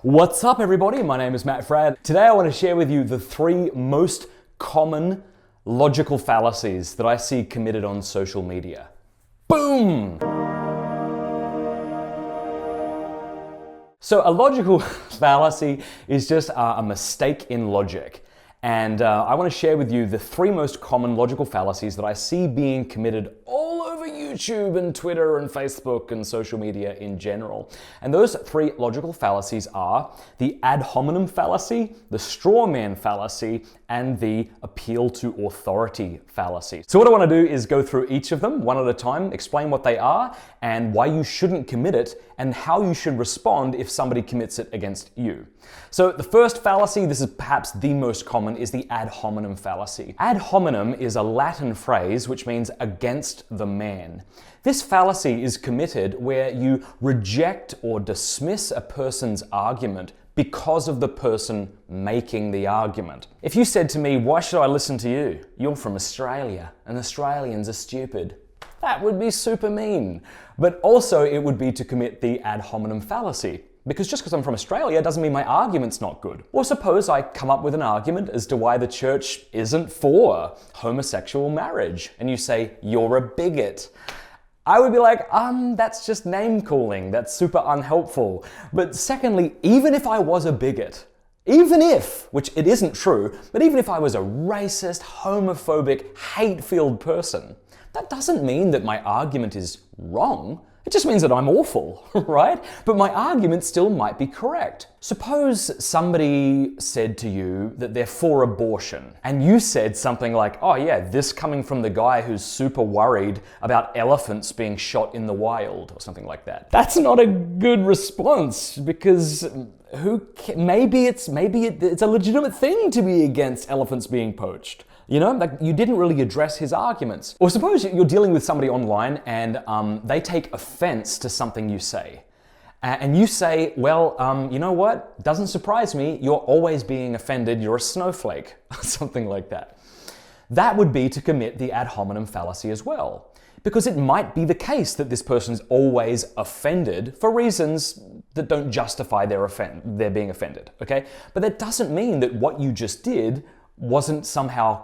What's up, everybody? My name is Matt Fradd. Today I want to share with you the 3 most common logical fallacies that I see committed on social media. Boom! So a logical fallacy is just a mistake in logic. And I want to share with you the 3 most common logical fallacies that I see being committed all over YouTube and Twitter and Facebook and social media in general. And those 3 logical fallacies are the ad hominem fallacy, the straw man fallacy, and the appeal to authority fallacy. So what I want to do is go through each of them one at a time, explain what they are and why you shouldn't commit it and how you should respond if somebody commits it against you. So the first fallacy, this is perhaps the most common, is the ad hominem fallacy. Ad hominem is a Latin phrase which means against the man. This fallacy is committed where you reject or dismiss a person's argument because of the person making the argument. If you said to me, "Why should I listen to you? You're from Australia and Australians are stupid," that would be super mean. But also it would be to commit the ad hominem fallacy. Because just because I'm from Australia doesn't mean my argument's not good. Or suppose I come up with an argument as to why the church isn't for homosexual marriage, and you say, "You're a bigot." I would be like, that's just name calling, that's super unhelpful. But secondly, even if I was a bigot, even if, which it isn't true, but even if I was a racist, homophobic, hate-filled person, that doesn't mean that my argument is wrong. It just means that I'm awful, right? But my argument still might be correct. Suppose somebody said to you that they're for abortion, and you said something like, "Oh yeah, this coming from the guy who's super worried about elephants being shot in the wild," or something like that. That's not a good response, because maybe it's a legitimate thing to be against elephants being poached. You know, like you didn't really address his arguments. Or suppose you're dealing with somebody online and they take offense to something you say. And you say, "Well, you know what? Doesn't surprise me. You're always being offended. You're a snowflake," something like that. That would be to commit the ad hominem fallacy as well. Because it might be the case that this person's always offended for reasons that don't justify their being offended, okay? But that doesn't mean that what you just did wasn't somehow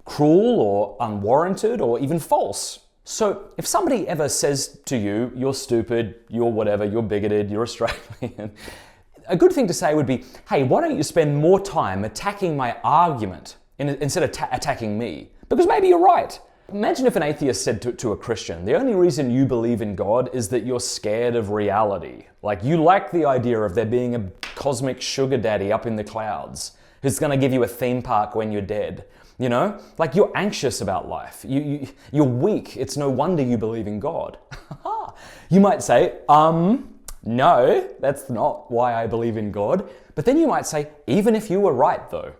cruel or unwarranted or even false. So if somebody ever says to you, "You're stupid, you're whatever, you're bigoted, you're Australian," a good thing to say would be, "Hey, why don't you spend more time attacking my argument instead of attacking me? Because maybe you're right." Imagine if an atheist said to a Christian, "The only reason you believe in God is that you're scared of reality. Like you like the idea of there being a cosmic sugar daddy up in the clouds who's going to give you a theme park when you're dead. You know, like you're anxious about life. You're weak. It's no wonder you believe in God." You might say, "No, that's not why I believe in God." But then you might say, "Even if you were right though,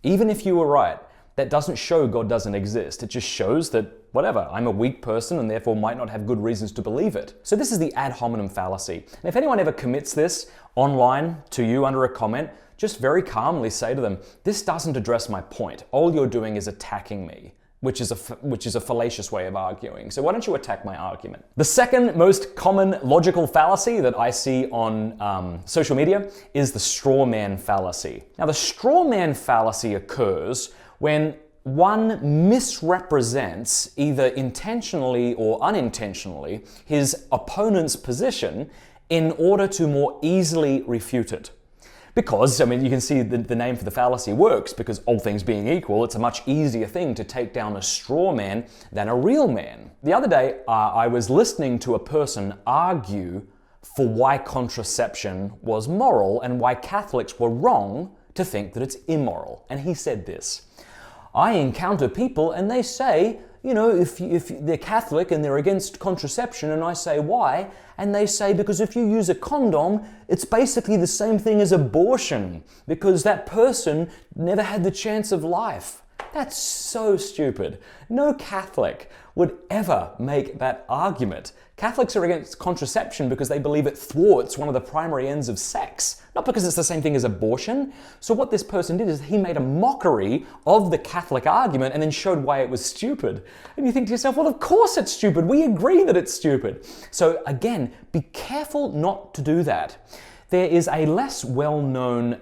even if you were right, that doesn't show God doesn't exist. It just shows that, whatever, I'm a weak person and therefore might not have good reasons to believe it." So this is the ad hominem fallacy. And if anyone ever commits this online to you under a comment, just very calmly say to them, "This doesn't address my point. All you're doing is attacking me," which is a fallacious way of arguing. So why don't you attack my argument? The second most common logical fallacy that I see on social media is the straw man fallacy. Now the straw man fallacy occurs when one misrepresents, either intentionally or unintentionally, his opponent's position in order to more easily refute it. Because, I mean, you can see the name for the fallacy works, because all things being equal, it's a much easier thing to take down a straw man than a real man. The other day, I was listening to a person argue for why contraception was moral and why Catholics were wrong to think that it's immoral. And he said this: "I encounter people and they say, you know, if they're Catholic and they're against contraception, and I say why, and they say because if you use a condom, it's basically the same thing as abortion because that person never had the chance of life." That's so stupid. No Catholic would ever make that argument. Catholics are against contraception because they believe it thwarts one of the primary ends of sex, not because it's the same thing as abortion. So what this person did is he made a mockery of the Catholic argument and then showed why it was stupid. And you think to yourself, well, of course it's stupid. We agree that it's stupid. So again, be careful not to do that. There is a less well-known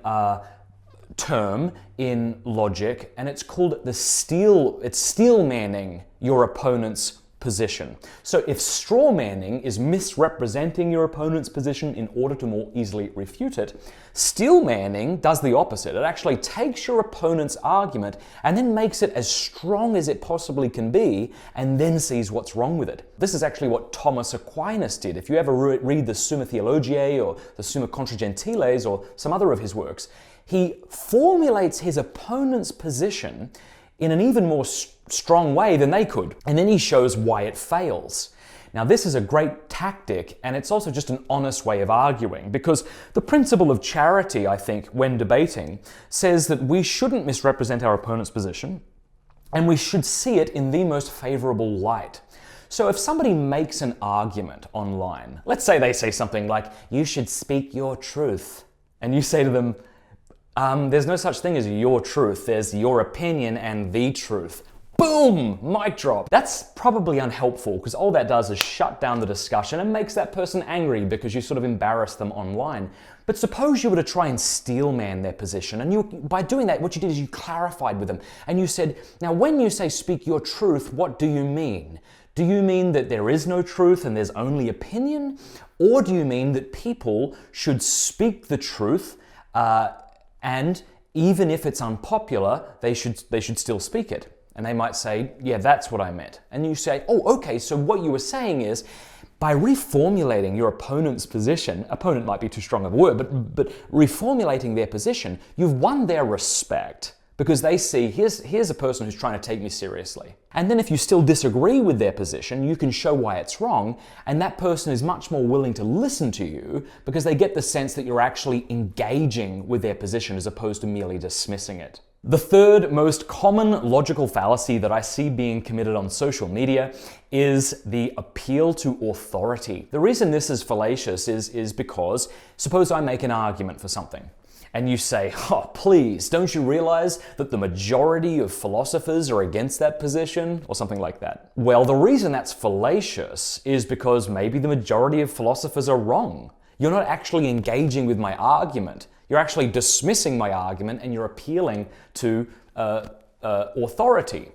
term in logic, and it's called steel manning your opponent's position. So if straw manning is misrepresenting your opponent's position in order to more easily refute it, steel manning does the opposite. It actually takes your opponent's argument and then makes it as strong as it possibly can be and then sees what's wrong with it. This is actually what Thomas Aquinas did. If you ever read the Summa Theologiae or the Summa Contra Gentiles or some other of his works, he formulates his opponent's position in an even more strong way than they could. And then he shows why it fails. Now, this is a great tactic, and it's also just an honest way of arguing, because the principle of charity, I think, when debating, says that we shouldn't misrepresent our opponent's position, and we should see it in the most favorable light. So if somebody makes an argument online, let's say they say something like, "You should speak your truth," and you say to them, there's no such thing as your truth. There's your opinion and the truth. Boom! Mic drop. That's probably unhelpful because all that does is shut down the discussion and makes that person angry because you sort of embarrass them online. But suppose you were to try and steelman their position, and by doing that, what you did is you clarified with them and you said, now when you say speak your truth, what do you mean? Do you mean that there is no truth and there's only opinion? Or do you mean that people should speak the truth and even if it's unpopular, they should still speak it? And they might say, yeah, that's what I meant. And you say, oh, okay, so what you were saying is, by reformulating your opponent's position, opponent might be too strong of a word, but reformulating their position, you've won their respect because they see, here's a person who's trying to take me seriously. And then if you still disagree with their position, you can show why it's wrong, and that person is much more willing to listen to you because they get the sense that you're actually engaging with their position as opposed to merely dismissing it. The third most common logical fallacy that I see being committed on social media is the appeal to authority. The reason this is fallacious is because suppose I make an argument for something and you say, oh, please, don't you realize that the majority of philosophers are against that position? Or something like that. Well, the reason that's fallacious is because maybe the majority of philosophers are wrong. You're not actually engaging with my argument. You're actually dismissing my argument and you're appealing to authority.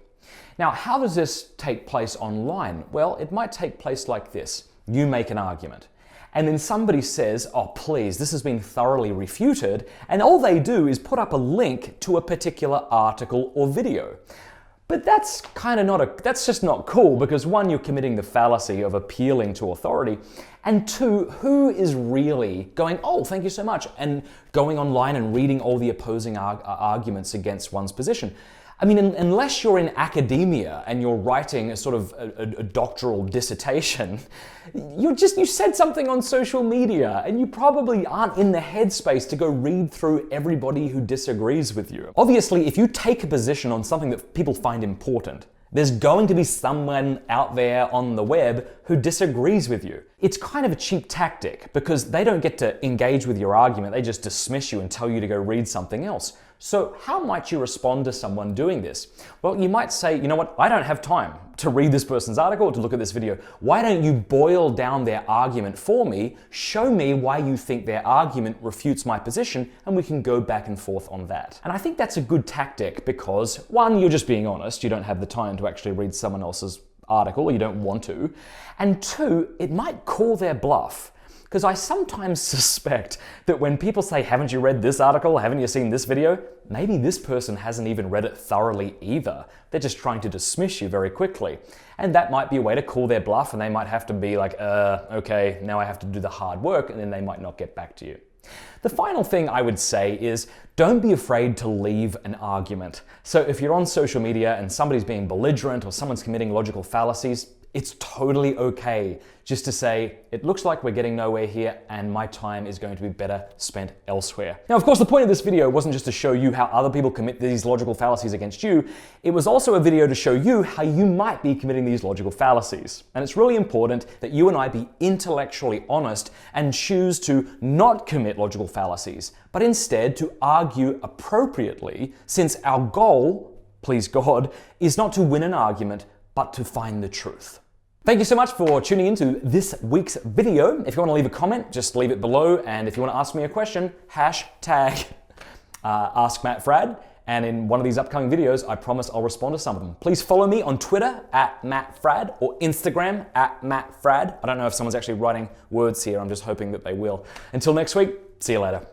Now, how does this take place online? Well, it might take place like this. You make an argument. And then somebody says, oh, please, this has been thoroughly refuted. And all they do is put up a link to a particular article or video. But that's that's just not cool because one, you're committing the fallacy of appealing to authority. And two, who is really going, oh, thank you so much, and going online and reading all the opposing arguments against one's position? I mean, unless you're in academia and you're writing a sort of a doctoral dissertation, you said something on social media and you probably aren't in the headspace to go read through everybody who disagrees with you. Obviously, if you take a position on something that people find important, there's going to be someone out there on the web who disagrees with you. It's kind of a cheap tactic because they don't get to engage with your argument. They just dismiss you and tell you to go read something else. So how might you respond to someone doing this? Well, you might say, you know what, I don't have time to read this person's article or to look at this video. Why don't you boil down their argument for me, show me why you think their argument refutes my position, and we can go back and forth on that. And I think that's a good tactic because, one, you're just being honest. You don't have the time to actually read someone else's article, or you don't want to. And two, it might call their bluff. Because I sometimes suspect that when people say, haven't you read this article? Haven't you seen this video? Maybe this person hasn't even read it thoroughly either. They're just trying to dismiss you very quickly. And that might be a way to call their bluff, and they might have to be like, okay, now I have to do the hard work, and then they might not get back to you. The final thing I would say is don't be afraid to leave an argument. So if you're on social media and somebody's being belligerent or someone's committing logical fallacies, it's totally okay just to say, it looks like we're getting nowhere here and my time is going to be better spent elsewhere. Now, of course, the point of this video wasn't just to show you how other people commit these logical fallacies against you. It was also a video to show you how you might be committing these logical fallacies. And it's really important that you and I be intellectually honest and choose to not commit logical fallacies, but instead to argue appropriately, since our goal, please God, is not to win an argument, but to find the truth. Thank you so much for tuning into this week's video. If you want to leave a comment, just leave it below. And if you want to ask me a question, hashtag AskMattFrad. And in one of these upcoming videos, I promise I'll respond to some of them. Please follow me on Twitter @MattFrad or Instagram @MattFrad. I don't know if someone's actually writing words here. I'm just hoping that they will. Until next week, see you later.